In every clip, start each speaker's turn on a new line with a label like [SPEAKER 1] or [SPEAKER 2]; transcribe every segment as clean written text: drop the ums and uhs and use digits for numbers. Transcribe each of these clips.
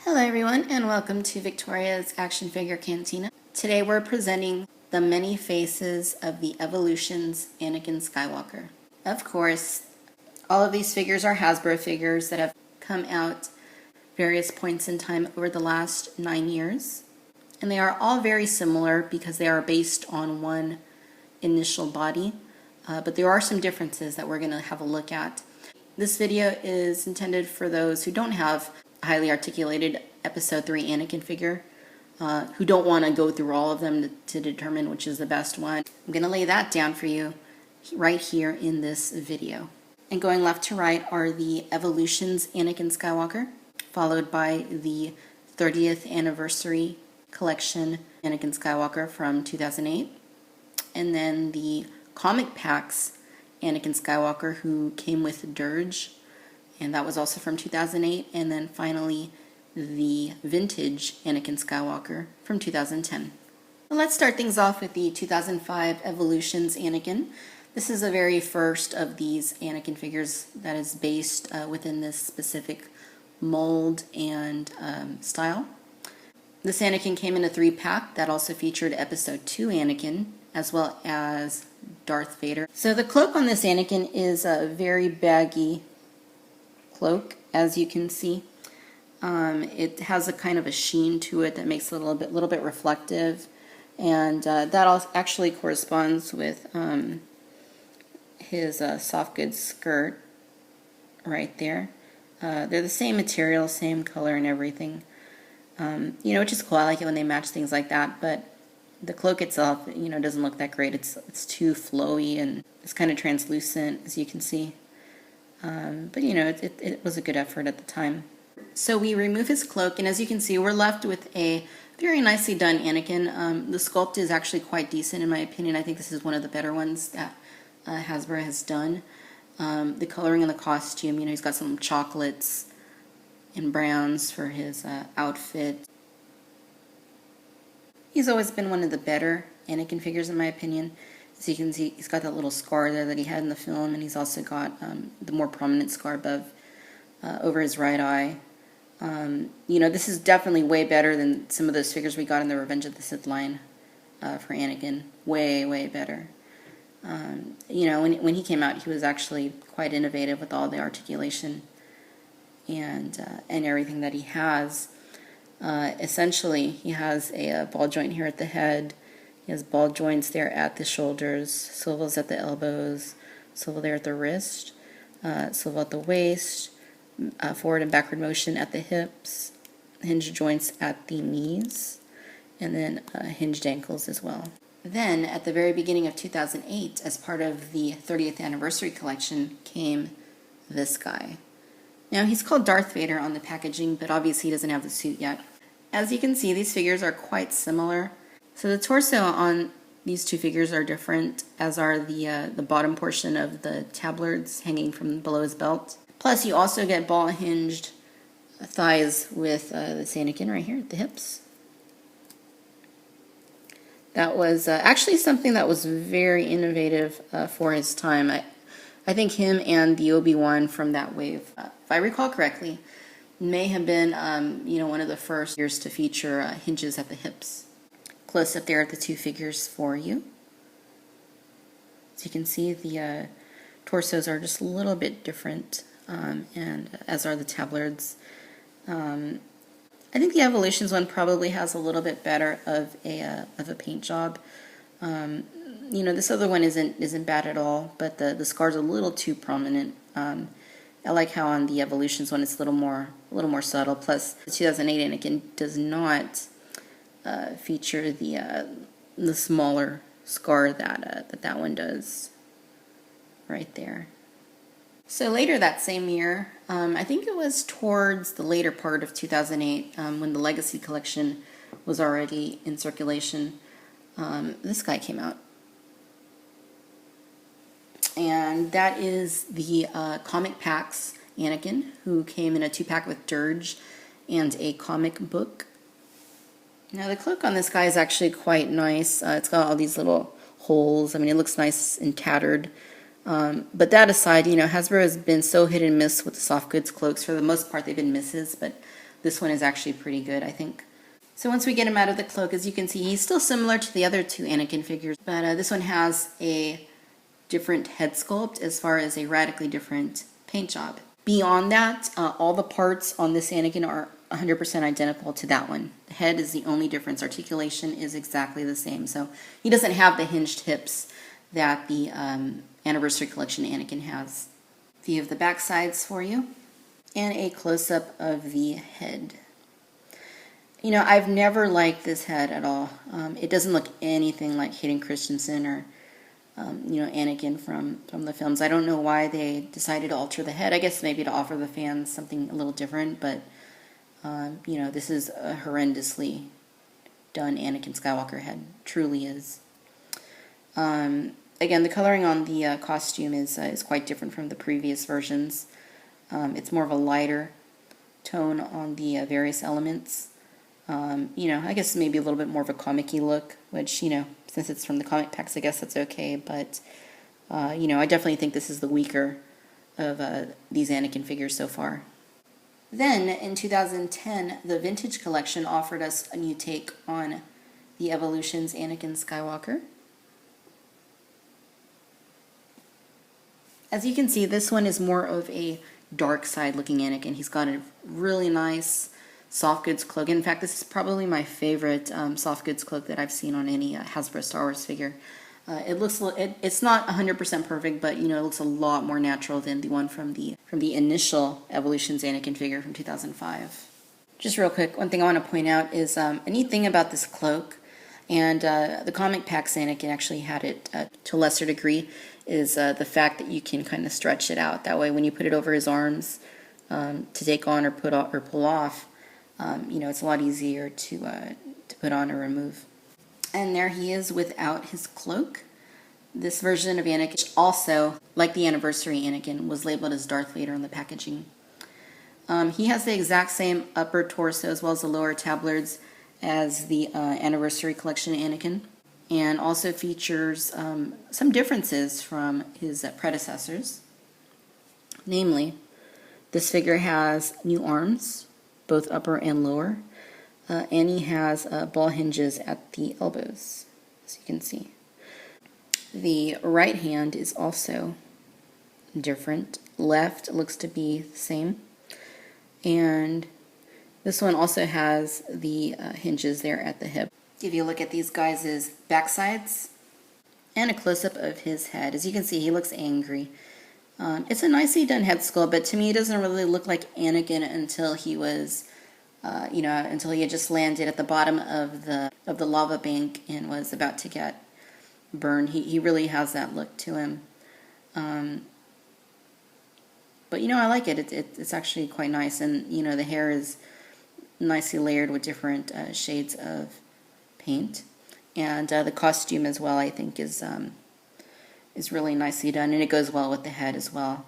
[SPEAKER 1] Hello everyone and welcome to Victoria's Action Figure Cantina. Today we're presenting the many faces of the Evolutions Anakin Skywalker. Of course, all of these figures are Hasbro figures that have come out various points in time over the last 9 years. And they are all very similar because they are based on one initial body. But there are some differences that we're going to have a look at. This video is intended for those who don't have a highly articulated Episode III Anakin figure, who don't want to go through all of them to determine which is the best one. I'm going to lay that down for you right here in this video. And going left to right are the Evolutions Anakin Skywalker, followed by the 30th Anniversary Collection Anakin Skywalker from 2008, and then the Comic Packs Anakin Skywalker, who came with Dirge, and that was also from 2008, and then finally the vintage Anakin Skywalker from 2010. Well, let's start things off with the 2005 Evolutions Anakin. This is the very first of these Anakin figures that is based within this specific mold and style. This Anakin came in a 3-pack that also featured Episode II Anakin, as well as Darth Vader. So the cloak on this Anakin is a very baggy cloak, as you can see. It has a kind of a sheen to it that makes it a little bit reflective, and that actually corresponds with his soft goods skirt right there. They're the same material, same color, and everything. Which is cool. I like it when they match things like that, but the cloak itself, doesn't look that great. It's too flowy and it's kind of translucent, as you can see. But it was a good effort at the time. So we remove his cloak, and as you can see, we're left with a very nicely done Anakin. The sculpt is actually quite decent, in my opinion. I think this is one of the better ones that Hasbro has done. The coloring in the costume, he's got some chocolates and browns for his outfit. He's always been one of the better Anakin figures, in my opinion. As you can see, he's got that little scar there that he had in the film, and he's also got the more prominent scar above over his right eye. This is definitely way better than some of those figures we got in the Revenge of the Sith line for Anakin. Way, way better. When he came out, he was actually quite innovative with all the articulation and everything that he has. Essentially, he has a ball joint here at the head. He has ball joints there at the shoulders, swivels at the elbows, swivel there at the wrist, swivel at the waist, forward and backward motion at the hips, hinged joints at the knees, and then hinged ankles as well. Then, at the very beginning of 2008, as part of the 30th Anniversary Collection, came this guy. Now, he's called Darth Vader on the packaging, but obviously he doesn't have the suit yet. As you can see, these figures are quite similar. So the torso on these two figures are different, as are the bottom portion of the tabards hanging from below his belt. Plus, you also get ball-hinged thighs with this Anakin right here at the hips. That was actually something that was very innovative for his time. I think him and the Obi-Wan from that wave, if I recall correctly, may have been one of the first years to feature hinges at the hips. Close up there at the two figures for you. As you can see, the torsos are just a little bit different, and as are the tabards. I think the Evolutions one probably has a little bit better of a paint job. This other one isn't bad at all, but the scar's a little too prominent. I like how on the Evolutions one it's a little more subtle. Plus, the 2008 Anakin does not feature the smaller scar that one does right there. So later that same year, I think it was towards the later part of 2008, when the Legacy Collection was already in circulation, this guy came out. And that is the Comic Packs Anakin, who came in a 2-pack with Dirge and a comic book. Now the cloak on this guy is actually quite nice. It's got all these little holes. It looks nice and tattered. But that aside, Hasbro has been so hit and miss with the soft goods cloaks. For the most part, they've been misses, but this one is actually pretty good, I think. So once we get him out of the cloak, as you can see, he's still similar to the other two Anakin figures, but this one has a different head sculpt as far as a radically different paint job. Beyond that, all the parts on this Anakin are 100% identical to that one. The head is the only difference. Articulation is exactly the same. So he doesn't have the hinged hips that the Anniversary Collection Anakin has. View of the back sides for you, and a close-up of the head. I've never liked this head at all. It doesn't look anything like Hayden Christensen or Anakin from the films. I don't know why they decided to alter the head. I guess maybe to offer the fans something a little different, but this is a horrendously done Anakin Skywalker head. Truly is. Again, the coloring on the costume is quite different from the previous versions. It's more of a lighter tone on the various elements. I guess maybe a little bit more of a comic-y look, which, since it's from the comic packs, I guess that's okay, but, I definitely think this is the weaker of these Anakin figures so far. Then, in 2010, the Vintage Collection offered us a new take on the Evolutions Anakin Skywalker. As you can see, this one is more of a dark side looking Anakin. He's got a really nice soft goods cloak. In fact, this is probably my favorite soft goods cloak that I've seen on any Hasbro Star Wars figure. It's not 100% perfect, but it looks a lot more natural than the one from the initial Evolutions Anakin figure from 2005. Just real quick, one thing I want to point out is a neat thing about this cloak, and the comic packs Anakin actually had it to a lesser degree, is the fact that you can kind of stretch it out. That way, when you put it over his arms to take on or pull off, it's a lot easier to put on or remove. And there he is without his cloak. This version of Anakin, which also, like the Anniversary Anakin, was labeled as Darth Vader on the packaging. He has the exact same upper torso as well as the lower tabards as the Anniversary Collection Anakin, and also features some differences from his predecessors. Namely, this figure has new arms, both upper and lower, and he has ball hinges at the elbows, as you can see. The right hand is also different. Left looks to be the same, and this one also has the hinges there at the hip. Give you a look at these guys' backsides and a close-up of his head. As you can see, he looks angry. It's a nicely done head sculpt, but to me it doesn't really look like Anakin until he was, until he had just landed at the bottom of the lava bank and was about to get burned. He really has that look to him. But I like it. It's actually quite nice, and the hair is nicely layered with different shades of paint, and the costume as well, I think, is really nicely done, and it goes well with the head as well.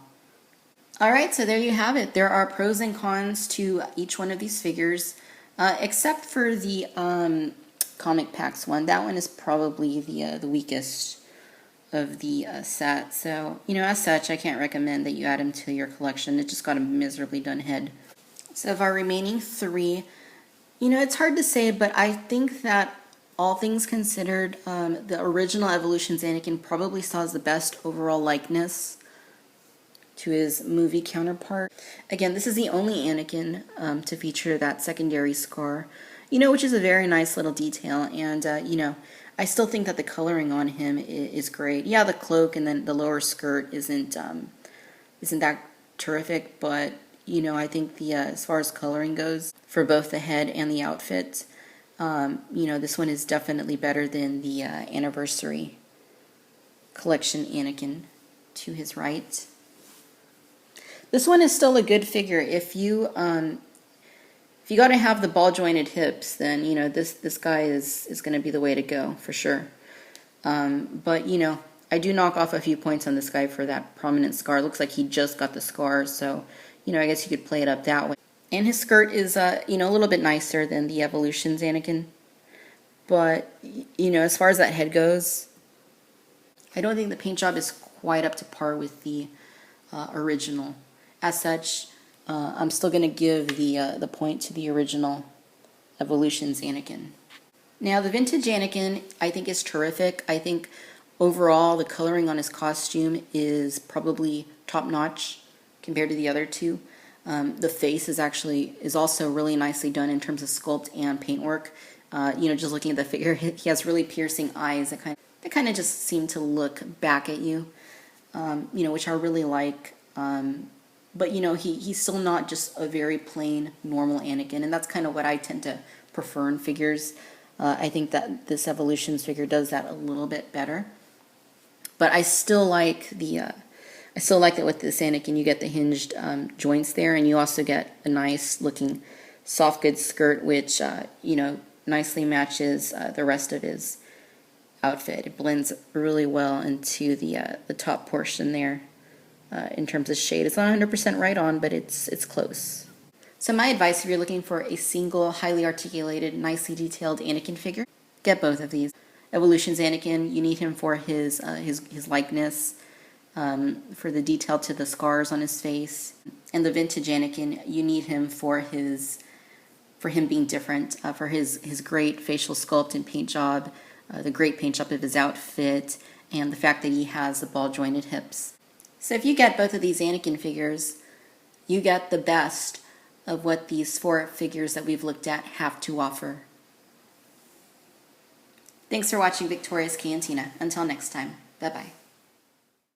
[SPEAKER 1] Alright, so there you have it. There are pros and cons to each one of these figures, except for the comic packs one. That one is probably the weakest of the set, so as such I can't recommend that you add him to your collection. It just got a miserably done head. So of our remaining three, it's hard to say, but I think that all things considered, the original Evolutions Anakin probably still has the best overall likeness to his movie counterpart. Again, this is the only Anakin to feature that secondary scar, which is a very nice little detail, and, I still think that the coloring on him is great. Yeah, the cloak and then the lower skirt isn't that terrific, but, I think as far as coloring goes, for both the head and the outfit, this one is definitely better than the Anniversary Collection Anakin to his right. This one is still a good figure. If you got to have the ball jointed hips, then this guy is going to be the way to go for sure. But I do knock off a few points on this guy for that prominent scar. It looks like he just got the scar, so I guess you could play it up that way. And his skirt is, a little bit nicer than the Evolutions Anakin. But, as far as that head goes, I don't think the paint job is quite up to par with the original. As such, I'm still going to give the point to the original Evolutions Anakin. Now, the vintage Anakin, I think, is terrific. I think overall the coloring on his costume is probably top-notch compared to the other two. The face is also really nicely done in terms of sculpt and paintwork. Just looking at the figure, he has really piercing eyes that kind of just seem to look back at you, which I really like. But he's still not just a very plain, normal Anakin, and that's kind of what I tend to prefer in figures. I think that this Evolutions figure does that a little bit better. But I still like that with this Anakin you get the hinged joints there, and you also get a nice looking soft goods skirt, which nicely matches the rest of his outfit. It blends really well into the top portion there in terms of shade. It's not 100% right on, but it's close. So my advice, if you're looking for a single, highly articulated, nicely detailed Anakin figure, get both of these. Evolutions Anakin, you need him for his likeness, for the detail to the scars on his face. And the vintage Anakin, you need him for him being different, for his great facial sculpt and paint job, the great paint job of his outfit, and the fact that he has the ball-jointed hips. So if you get both of these Anakin figures, you get the best of what these 4 figures that we've looked at have to offer. Thanks for watching Victoria's Cantina. Until next time, bye-bye.